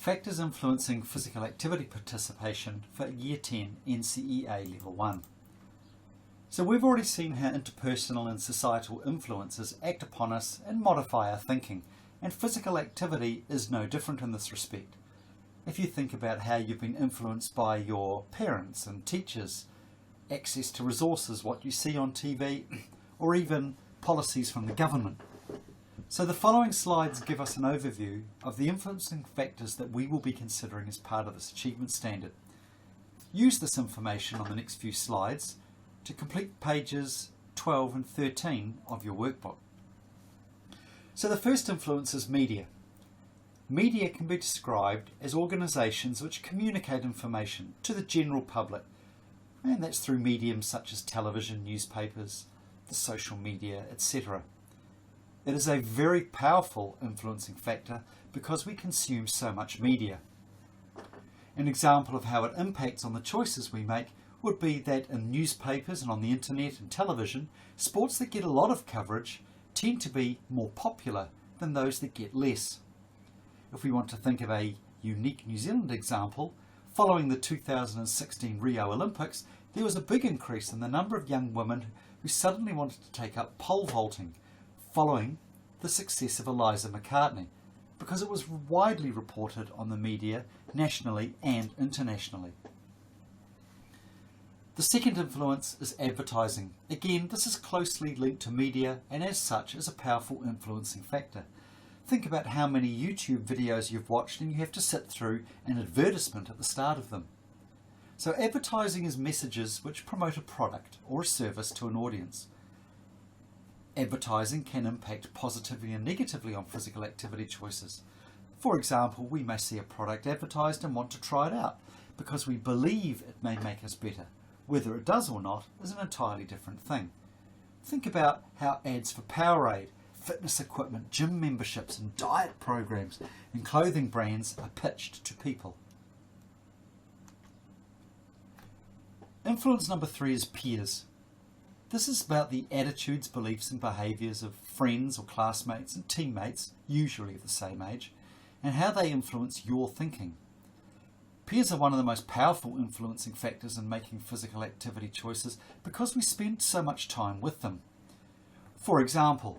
Factors influencing physical activity participation for Year 10 NCEA Level 1. So we've already seen how interpersonal and societal influences act upon us and modify our thinking, and physical activity is no different in this respect. If you think about how you've been influenced by your parents and teachers, access to resources, what you see on TV, or even policies from the government. So the following slides give us an overview of the influencing factors that we will be considering as part of this achievement standard. Use this information on the next few slides to complete pages 12 and 13 of your workbook. So the first influence is media. Media can be described as organisations which communicate information to the general public, and that's through mediums such as television, newspapers, the social media, etc. It is a very powerful influencing factor because we consume so much media. An example of how it impacts on the choices we make would be that in newspapers and on the internet and television, sports that get a lot of coverage tend to be more popular than those that get less. If we want to think of a unique New Zealand example, following the 2016 Rio Olympics, there was a big increase in the number of young women who suddenly wanted to take up pole vaulting, following the success of Eliza McCartney, because it was widely reported on the media nationally and internationally. The second influence is advertising. Again, this is closely linked to media and as such is a powerful influencing factor. Think about how many YouTube videos you've watched and you have to sit through an advertisement at the start of them. So advertising is messages which promote a product or a service to an audience. Advertising can impact positively and negatively on physical activity choices. For example, we may see a product advertised and want to try it out because we believe it may make us better. Whether it does or not is an entirely different thing. Think about how ads for Powerade, fitness equipment, gym memberships and diet programs and clothing brands are pitched to people. Influence number 3 is peers. This is about the attitudes, beliefs and behaviours of friends or classmates and teammates, usually of the same age, and how they influence your thinking. Peers are one of the most powerful influencing factors in making physical activity choices because we spend so much time with them. For example,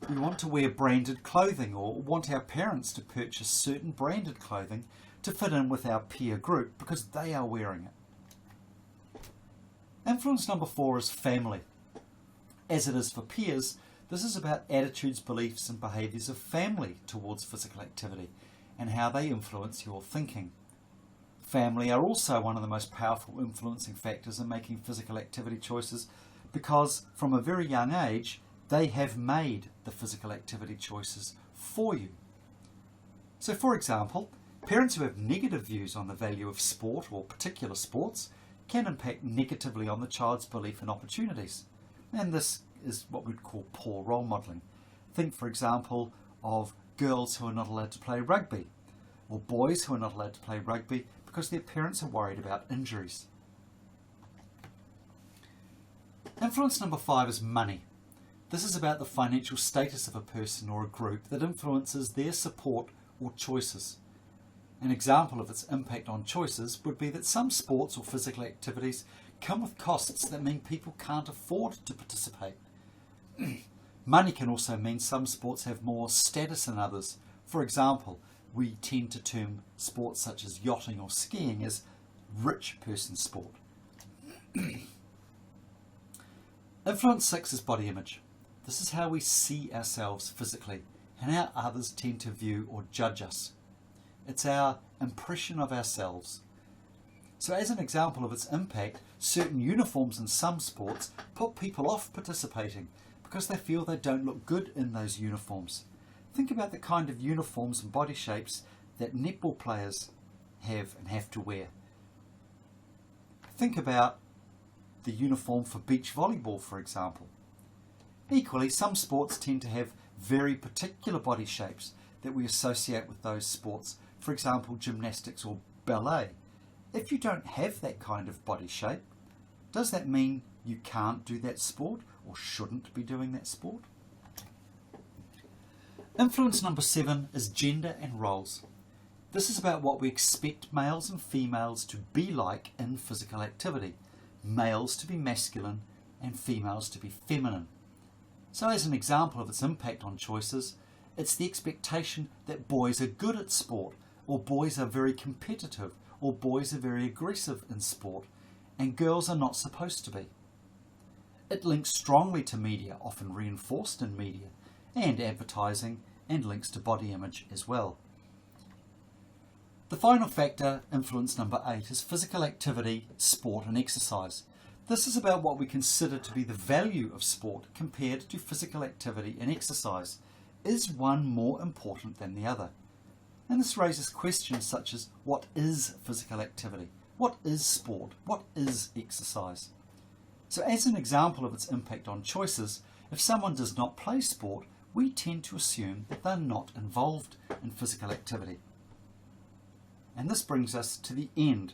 we want to wear branded clothing or want our parents to purchase certain branded clothing to fit in with our peer group because they are wearing it. Influence number 4 is family. As it is for peers, this is about attitudes, beliefs and behaviours of family towards physical activity and how they influence your thinking. Family are also one of the most powerful influencing factors in making physical activity choices because from a very young age they have made the physical activity choices for you. So for example, parents who have negative views on the value of sport or particular sports can impact negatively on the child's belief and opportunities. And this is what we'd call poor role modelling. Think for example of girls who are not allowed to play rugby or boys who are not allowed to play rugby because their parents are worried about injuries. Influence number 5 is money. This is about the financial status of a person or a group that influences their support or choices. An example of its impact on choices would be that some sports or physical activities come with costs that mean people can't afford to participate. Money can also mean some sports have more status than others. For example, we tend to term sports such as yachting or skiing as rich person sport. Influence 6 is body image. This is how we see ourselves physically and how others tend to view or judge us. It's our impression of ourselves. So as an example of its impact, certain uniforms in some sports put people off participating because they feel they don't look good in those uniforms. Think about the kind of uniforms and body shapes that netball players have and have to wear. Think about the uniform for beach volleyball, for example. Equally, some sports tend to have very particular body shapes that we associate with those sports. For example, gymnastics or ballet. If you don't have that kind of body shape, does that mean you can't do that sport or shouldn't be doing that sport? Influence number 7 is gender and roles. This is about what we expect males and females to be like in physical activity. Males to be masculine and females to be feminine. So as an example of its impact on choices, it's the expectation that boys are good at sport, or boys are very competitive, or boys are very aggressive in sport, and girls are not supposed to be. It links strongly to media, often reinforced in media, and advertising, and links to body image as well. The final factor, influence number 8, is physical activity, sport and exercise. This is about what we consider to be the value of sport compared to physical activity and exercise. Is one more important than the other? And this raises questions such as, what is physical activity? What is sport? What is exercise? So as an example of its impact on choices, if someone does not play sport, we tend to assume that they're not involved in physical activity. And this brings us to the end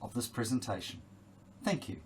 of this presentation. Thank you.